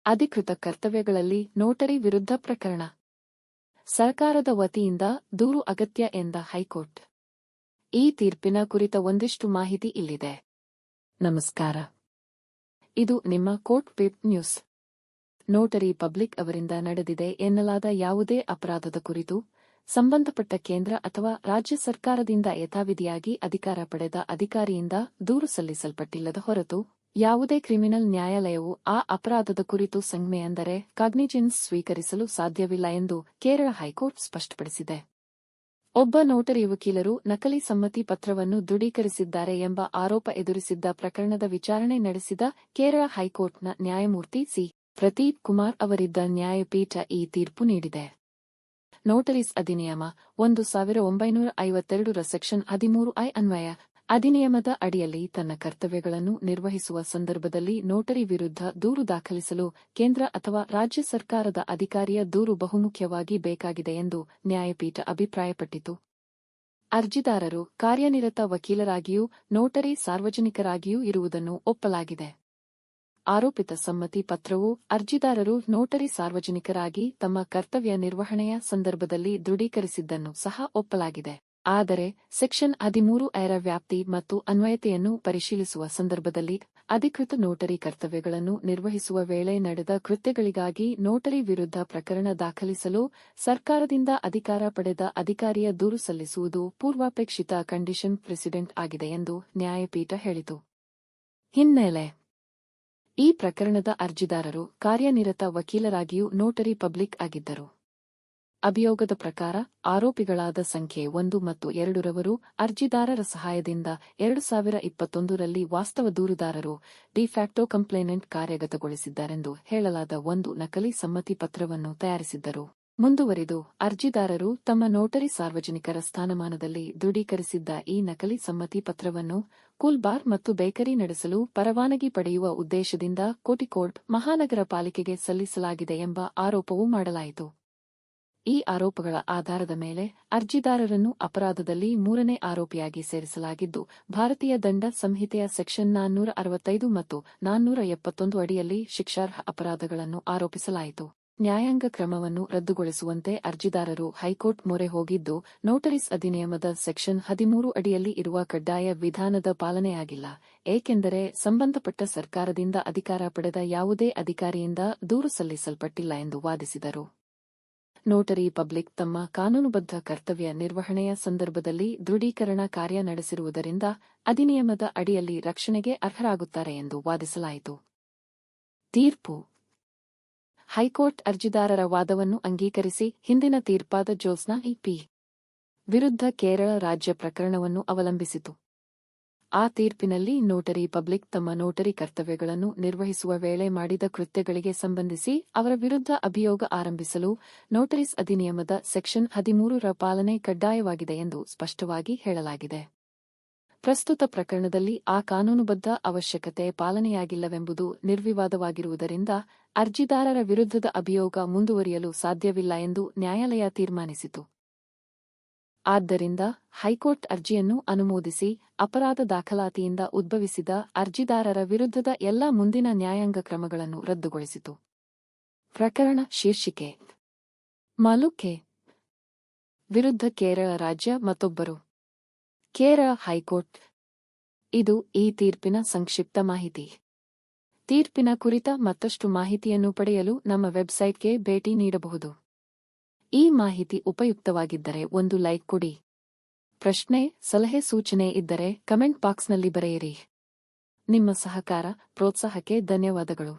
ಅಧಿಕೃತ ಕರ್ತವ್ಯಗಳಲ್ಲಿ ನೋಟರಿ ವಿರುದ್ಧ ಪ್ರಕರಣ. ಸರ್ಕಾರದ ವತಿಯಿಂದ ದೂರು ಅಗತ್ಯ ಎಂದ ಹೈಕೋರ್ಟ್. ಈ ತೀರ್ಪಿನ ಕುರಿತ ಒಂದಿಷ್ಟು ಮಾಹಿತಿ ಇಲ್ಲಿದೆ. ನಮಸ್ಕಾರ. ಇದು ನಿಮ್ಮ court web news. Notary public ಅವರಿಂದ ನಡೆದಿದೆ ಎನ್ನಲಾದ ಯಾವುದೇ ಅಪರಾಧದ ಕುರಿತು ಸಂಬಂಧಪಟ್ಟ ಕೇಂದ್ರ ಅಥವಾ ರಾಜ್ಯ ಸರ್ಕಾರದಿಂದ ಯಥಾವಿಧಿಯಾಗಿ ಅಧಿಕಾರ ಪಡೆದ ಅಧಿಕಾರಿಯಿಂದ ದೂರು ಸಲ್ಲಿಸಲ್ಪಟ್ಟಿಲ್ಲದ ಹೊರತು ಯಾವುದೇ ಕ್ರಿಮಿನಲ್ ನ್ಯಾಯಾಲಯವು ಆ ಅಪರಾಧದ ಕುರಿತು ಸಂಜ್ಞೆ ಅಂದರೆ ಕಾಗ್ನಿಜೆನ್ಸ್ ಸ್ವೀಕರಿಸಲು ಸಾಧ್ಯವಿಲ್ಲ ಎಂದು ಕೇರಳ ಹೈಕೋರ್ಟ್ ಸ್ಪಷ್ಟಪಡಿಸಿದೆ. ಒಬ್ಬ ನೋಟರಿ ವಕೀಲರು ನಕಲಿ ಸಮ್ಮತಿ ಪತ್ರವನ್ನು ದೃಢೀಕರಿಸಿದ್ದಾರೆ ಎಂಬ ಆರೋಪ ಎದುರಿಸಿದ್ದ ಪ್ರಕರಣದ ವಿಚಾರಣೆ ನಡೆಸಿದ ಕೇರಳ ಹೈಕೋರ್ಟ್ನ ನ್ಯಾಯಮೂರ್ತಿ ಸಿ. ಪ್ರದೀಪ್ ಕುಮಾರ್ ಅವರಿದ್ದ ನ್ಯಾಯಪೀಠ ಈ ತೀರ್ಪು ನೀಡಿದೆ. ನೋಟರೀಸ್ ಅಧಿನಿಯಮ 1952 ರ ಸೆಕ್ಷನ್ 13(I) ಅನ್ವಯ ಅಧಿನಿಯಮದ ಅಡಿಯಲ್ಲಿ ತನ್ನ ಕರ್ತವ್ಯಗಳನ್ನು ನಿರ್ವಹಿಸುವ ಸಂದರ್ಭದಲ್ಲಿ ನೋಟರಿ ವಿರುದ್ಧ ದೂರು ದಾಖಲಿಸಲು ಕೇಂದ್ರ ಅಥವಾ ರಾಜ್ಯ ಸರ್ಕಾರದ ಅಧಿಕಾರಿಯ ದೂರು ಬಹುಮುಖ್ಯವಾಗಿ ಬೇಕಾಗಿದೆ ಎಂದು ನ್ಯಾಯಪೀಠ ಅಭಿಪ್ರಾಯಪಟ್ಟಿತು. ಅರ್ಜಿದಾರರು ಕಾರ್ಯನಿರತ ವಕೀಲರಾಗಿಯೂ ನೋಟರಿ ಸಾರ್ವಜನಿಕರಾಗಿಯೂ ಇರುವುದನ್ನು ಒಪ್ಪಲಾಗಿದೆ. ಆರೋಪಿತ ಸಮ್ಮತಿ ಪತ್ರವು ಅರ್ಜಿದಾರರು ನೋಟರಿ ಸಾರ್ವಜನಿಕರಾಗಿ ತಮ್ಮ ಕರ್ತವ್ಯ ನಿರ್ವಹಣೆಯ ಸಂದರ್ಭದಲ್ಲಿ ದೃಢೀಕರಿಸಿದ್ದನ್ನು ಸಹ ಒಪ್ಪಲಾಗಿದೆ. ಆದರೆ ಸೆಕ್ಷನ್ 13(I) ರ ವ್ಯಾಪ್ತಿ ಮತ್ತು ಅನ್ವಯತೆಯನ್ನು ಪರಿಶೀಲಿಸುವ ಸಂದರ್ಭದಲ್ಲಿ ಅಧಿಕೃತ ನೋಟರಿ ಕರ್ತವ್ಯಗಳನ್ನು ನಿರ್ವಹಿಸುವ ವೇಳೆ ನಡೆದ ಕೃತ್ಯಗಳಿಗಾಗಿ ನೋಟರಿ ವಿರುದ್ಧ ಪ್ರಕರಣ ದಾಖಲಿಸಲು ಸರ್ಕಾರದಿಂದ ಅಧಿಕಾರ ಪಡೆದ ಅಧಿಕಾರಿಯ ದೂರು ಸಲ್ಲಿಸುವುದು ಪೂರ್ವಾಪೇಕ್ಷಿತ ಕಂಡೀಷನ್ ಪ್ರೆಸಿಡೆಂಟ್ ಆಗಿದೆ ಎಂದು ನ್ಯಾಯಪೀಠ ಹೇಳಿತು. ಹಿನ್ನೆಲೆ: ಈ ಪ್ರಕರಣದ ಅರ್ಜಿದಾರರು ಕಾರ್ಯನಿರತ ವಕೀಲರಾಗಿಯೂ ನೋಟರಿ ಪಬ್ಲಿಕ್ ಆಗಿದ್ದರು. ಅಭಿಯೋಗದ ಪ್ರಕಾರ ಆರೋಪಿಗಳಾದ ಸಂಖ್ಯೆ 1 ಮತ್ತು 2 ರವರು ಅರ್ಜಿದಾರರ ಸಹಾಯದಿಂದ 2021 ರಲ್ಲಿ ವಾಸ್ತವ ದೂರುದಾರರು ಡಿಫ್ಯಾಕ್ಟೋ ಕಂಪ್ಲೇನೆಂಟ್ ಕಾರ್ಯಗತಗೊಳಿಸಿದ್ದಾರೆಂದು ಹೇಳಲಾದ ಒಂದು ನಕಲಿ ಸಮ್ಮತಿ ಪತ್ರವನ್ನು ತಯಾರಿಸಿದ್ದರು. ಮುಂದುವರಿದು ಅರ್ಜಿದಾರರು ತಮ್ಮ ನೋಟರಿ ಸಾರ್ವಜನಿಕರ ಸ್ಥಾನಮಾನದಲ್ಲಿ ದೃಢೀಕರಿಸಿದ್ದ ಈ ನಕಲಿ ಸಮ್ಮತಿ ಪತ್ರವನ್ನು ಕೂಲ್ ಬಾರ್ ಮತ್ತು ಬೇಕರಿ ನಡೆಸಲು ಪರವಾನಗಿ ಪಡೆಯುವ ಉದ್ದೇಶದಿಂದ ಕೋಟಿಕೋಡ್ ಮಹಾನಗರ ಪಾಲಿಕೆಗೆ ಸಲ್ಲಿಸಲಾಗಿದೆ ಎಂಬ ಆರೋಪವೂ ಮಾಡಲಾಯಿತು. ಈ ಆರೋಪಗಳ ಆಧಾರದ ಮೇಲೆ ಅರ್ಜಿದಾರರನ್ನು ಅಪರಾಧದಲ್ಲಿ 3ನೇ ಆರೋಪಿಯಾಗಿ ಸೇರಿಸಲಾಗಿದ್ದು, ಭಾರತೀಯ ದಂಡ ಸಂಹಿತೆಯ ಸೆಕ್ಷನ್ 465 ಮತ್ತು 471 ಅಡಿಯಲ್ಲಿ ಶಿಕ್ಷಾರ್ಹ ಅಪರಾಧಗಳನ್ನು ಆರೋಪಿಸಲಾಯಿತು. ನ್ಯಾಯಾಂಗ ಕ್ರಮವನ್ನು ರದ್ದುಗೊಳಿಸುವಂತೆ ಅರ್ಜಿದಾರರು ಹೈಕೋರ್ಟ್ ಮೊರೆ ಹೋಗಿದ್ದು, ನೋಟರೀಸ್ ಅಧಿನಿಯಮದ ಸೆಕ್ಷನ್ 13 ಅಡಿಯಲ್ಲಿ ಇರುವ ಕಡ್ಡಾಯ ವಿಧಾನದ ಪಾಲನೆಯಾಗಿಲ್ಲ, ಏಕೆಂದರೆ ಸಂಬಂಧಪಟ್ಟ ಸರ್ಕಾರದಿಂದ ಅಧಿಕಾರ ಪಡೆದ ಯಾವುದೇ ಅಧಿಕಾರಿಯಿಂದ ದೂರು ಸಲ್ಲಿಸಲ್ಪಟ್ಟಿಲ್ಲ ಎಂದು ವಾದಿಸಿದರು. ನೋಟರಿ ಪಬ್ಲಿಕ್ ತಮ್ಮ ಕಾನೂನುಬದ್ಧ ಕರ್ತವ್ಯ ನಿರ್ವಹಣೆಯ ಸಂದರ್ಭದಲ್ಲಿ ದೃಢೀಕರಣ ಕಾರ್ಯ ನಡೆಸಿರುವುದರಿಂದ ಅಧಿನಿಯಮದ ಅಡಿಯಲ್ಲಿ ರಕ್ಷಣೆಗೆ ಅರ್ಹರಾಗುತ್ತಾರೆ ಎಂದು ವಾದಿಸಲಾಯಿತು. ತೀರ್ಪು: ಹೈಕೋರ್ಟ್ ಅರ್ಜಿದಾರರ ವಾದವನ್ನು ಅಂಗೀಕರಿಸಿ ಹಿಂದಿನ ತೀರ್ಪಾದ ಜ್ಯೋತ್ಸ್ನಾ ಇ.ಪಿ. ವಿರುದ್ಧ ಕೇರಳ ರಾಜ್ಯ ಪ್ರಕರಣವನ್ನು ಅವಲಂಬಿಸಿತು. ಆ ತೀರ್ಪಿನಲ್ಲಿ ನೋಟರಿ ಪಬ್ಲಿಕ್ ತಮ್ಮ ನೋಟರಿ ಕರ್ತವ್ಯಗಳನ್ನು ನಿರ್ವಹಿಸುವ ವೇಳೆ ಮಾಡಿದ ಕೃತ್ಯಗಳಿಗೆ ಸಂಬಂಧಿಸಿ ಅವರ ವಿರುದ್ಧ ಅಭಿಯೋಗ ಆರಂಭಿಸಲು ನೋಟರೀಸ್ ಅಧಿನಿಯಮದ ಸೆಕ್ಷನ್ 13 ರ ಪಾಲನೆ ಕಡ್ಡಾಯವಾಗಿದೆ ಎಂದು ಸ್ಪಷ್ಟವಾಗಿ ಹೇಳಲಾಗಿದೆ. ಪ್ರಸ್ತುತ ಪ್ರಕರಣದಲ್ಲಿ ಆ ಕಾನೂನುಬದ್ಧ ಅವಶ್ಯಕತೆ ಪಾಲನೆಯಾಗಿಲ್ಲವೆಂಬುದು ನಿರ್ವಿವಾದವಾಗಿರುವುದರಿಂದ ಅರ್ಜಿದಾರರ ವಿರುದ್ಧದ ಅಭಿಯೋಗ ಮುಂದುವರಿಯಲು ಸಾಧ್ಯವಿಲ್ಲ ಎಂದು ನ್ಯಾಯಾಲಯ ತೀರ್ಮಾನಿಸಿತು. ಆದ್ದರಿಂದ ಹೈಕೋರ್ಟ್ ಅರ್ಜಿಯನ್ನು ಅನುಮೋದಿಸಿ ಅಪರಾಧ ದಾಖಲಾತಿಯಿಂದ ಉದ್ಭವಿಸಿದ ಅರ್ಜಿದಾರರ ವಿರುದ್ಧದ ಎಲ್ಲ ಮುಂದಿನ ನ್ಯಾಯಾಂಗ ಕ್ರಮಗಳನ್ನು ರದ್ದುಗೊಳಿಸಿತು. ಪ್ರಕರಣ ಶೀರ್ಷಿಕೆ: ಮಲುಕೆ ವಿರುದ್ಧ ಕೇರಳ ರಾಜ್ಯ ಮತ್ತೊಬ್ಬರು. ಕೇರಳ ಹೈಕೋರ್ಟ್. ಇದು ಈ ತೀರ್ಪಿನ ಸಂಕ್ಷಿಪ್ತ ಮಾಹಿತಿ. ತೀರ್ಪಿನ ಕುರಿತ ಮತ್ತಷ್ಟು ಮಾಹಿತಿಯನ್ನು ಪಡೆಯಲು ನಮ್ಮ ವೆಬ್ಸೈಟ್ಗೆ ಭೇಟಿ ನೀಡಬಹುದು. ಈ ಮಾಹಿತಿ ಉಪಯುಕ್ತವಾಗಿದ್ದರೆ ಒಂದು ಲೈಕ್ ಕೊಡಿ. ಪ್ರಶ್ನೆ, ಸಲಹೆ, ಸೂಚನೆ ಇದ್ದರೆ ಕಮೆಂಟ್ ಬಾಕ್ಸ್ನಲ್ಲಿ ಬರೆಯಿರಿ. ನಿಮ್ಮ ಸಹಕಾರ, ಪ್ರೋತ್ಸಾಹಕ್ಕೆ ಧನ್ಯವಾದಗಳು.